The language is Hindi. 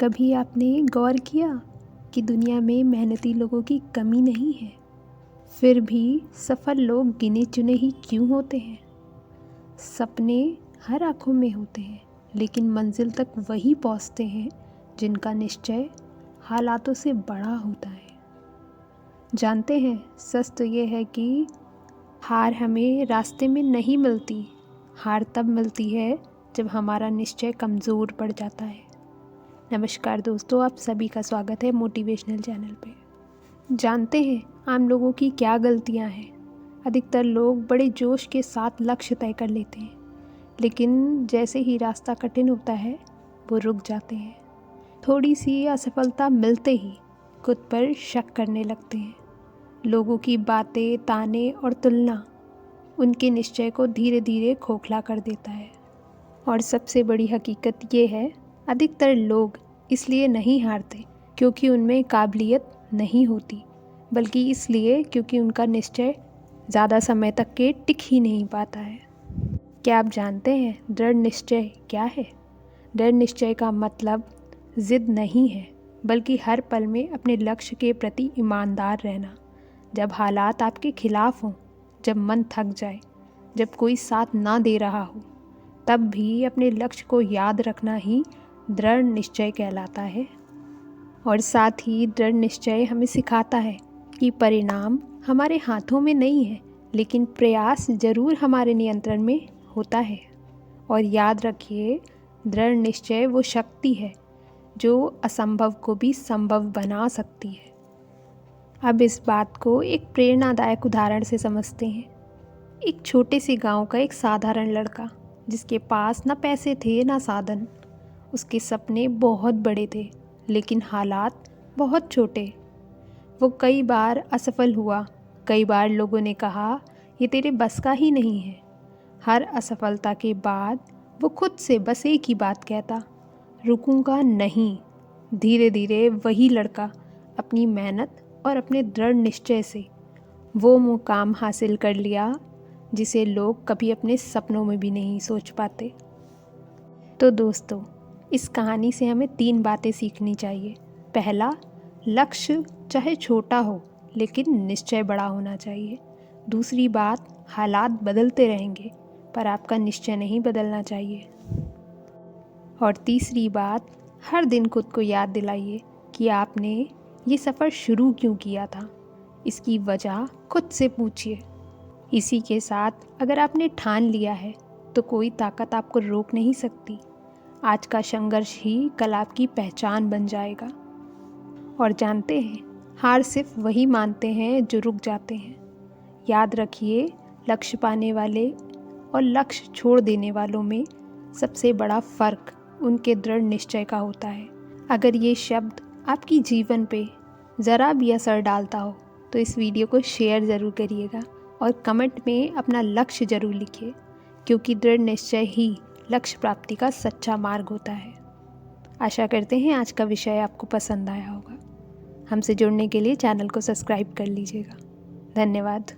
कभी आपने गौर किया कि दुनिया में मेहनती लोगों की कमी नहीं है, फिर भी सफल लोग गिने चुने ही क्यों होते हैं? सपने हर आँखों में होते हैं, लेकिन मंजिल तक वही पहुँचते हैं जिनका निश्चय हालातों से बड़ा होता है। जानते हैं, सच तो ये है कि हार हमें रास्ते में नहीं मिलती। हार तब मिलती है जब हमारा निश्चय कमज़ोर पड़ जाता है। नमस्कार दोस्तों, आप सभी का स्वागत है मोटिवेशनल चैनल पे। जानते हैं आम लोगों की क्या गलतियां हैं? अधिकतर लोग बड़े जोश के साथ लक्ष्य तय कर लेते हैं, लेकिन जैसे ही रास्ता कठिन होता है वो रुक जाते हैं। थोड़ी सी असफलता मिलते ही खुद पर शक करने लगते हैं। लोगों की बातें, ताने और तुलना उनके निश्चय को धीरे धीरे खोखला कर देता है। और सबसे बड़ी हकीकत ये है, अधिकतर लोग इसलिए नहीं हारते क्योंकि उनमें काबिलियत नहीं होती, बल्कि इसलिए क्योंकि उनका निश्चय ज़्यादा समय तक के टिक ही नहीं पाता है। क्या आप जानते हैं दृढ़ निश्चय क्या है? दृढ़ निश्चय का मतलब ज़िद नहीं है, बल्कि हर पल में अपने लक्ष्य के प्रति ईमानदार रहना। जब हालात आपके खिलाफ हों, जब मन थक जाए, जब कोई साथ ना दे रहा हो, तब भी अपने लक्ष्य को याद रखना ही दृढ़ निश्चय कहलाता है। और साथ ही दृढ़ निश्चय हमें सिखाता है कि परिणाम हमारे हाथों में नहीं है, लेकिन प्रयास जरूर हमारे नियंत्रण में होता है। और याद रखिए, दृढ़ निश्चय वो शक्ति है जो असंभव को भी संभव बना सकती है। अब इस बात को एक प्रेरणादायक उदाहरण से समझते हैं। एक छोटे से गांव का एक साधारण लड़का, जिसके पास ना पैसे थे ना साधन। उसके सपने बहुत बड़े थे, लेकिन हालात बहुत छोटे। वो कई बार असफल हुआ, कई बार लोगों ने कहा ये तेरे बस का ही नहीं है। हर असफलता के बाद वो खुद से बस एक ही बात कहता, रुकूंगा नहीं। धीरे धीरे वही लड़का अपनी मेहनत और अपने दृढ़ निश्चय से वो मुकाम हासिल कर लिया जिसे लोग कभी अपने सपनों में भी नहीं सोच पाते। तो दोस्तों, इस कहानी से हमें 3 बातें सीखनी चाहिए। पहला, लक्ष्य चाहे छोटा हो लेकिन निश्चय बड़ा होना चाहिए। दूसरी बात, हालात बदलते रहेंगे पर आपका निश्चय नहीं बदलना चाहिए। और तीसरी बात, हर दिन खुद को याद दिलाइए कि आपने ये सफ़र शुरू क्यों किया था। इसकी वजह खुद से पूछिए। इसी के साथ अगर आपने ठान लिया है तो कोई ताकत आपको रोक नहीं सकती। आज का संघर्ष ही कल आपकी पहचान बन जाएगा। और जानते हैं, हार सिर्फ वही मानते हैं जो रुक जाते हैं। याद रखिए, लक्ष्य पाने वाले और लक्ष्य छोड़ देने वालों में सबसे बड़ा फ़र्क उनके दृढ़ निश्चय का होता है। अगर ये शब्द आपकी जीवन पे ज़रा भी असर डालता हो तो इस वीडियो को शेयर ज़रूर करिएगा और कमेंट में अपना लक्ष्य ज़रूर लिखिए, क्योंकि दृढ़ निश्चय ही लक्ष्य प्राप्ति का सच्चा मार्ग होता है। आशा करते हैं आज का विषय आपको पसंद आया होगा। हमसे जुड़ने के लिए चैनल को सब्सक्राइब कर लीजिएगा। धन्यवाद।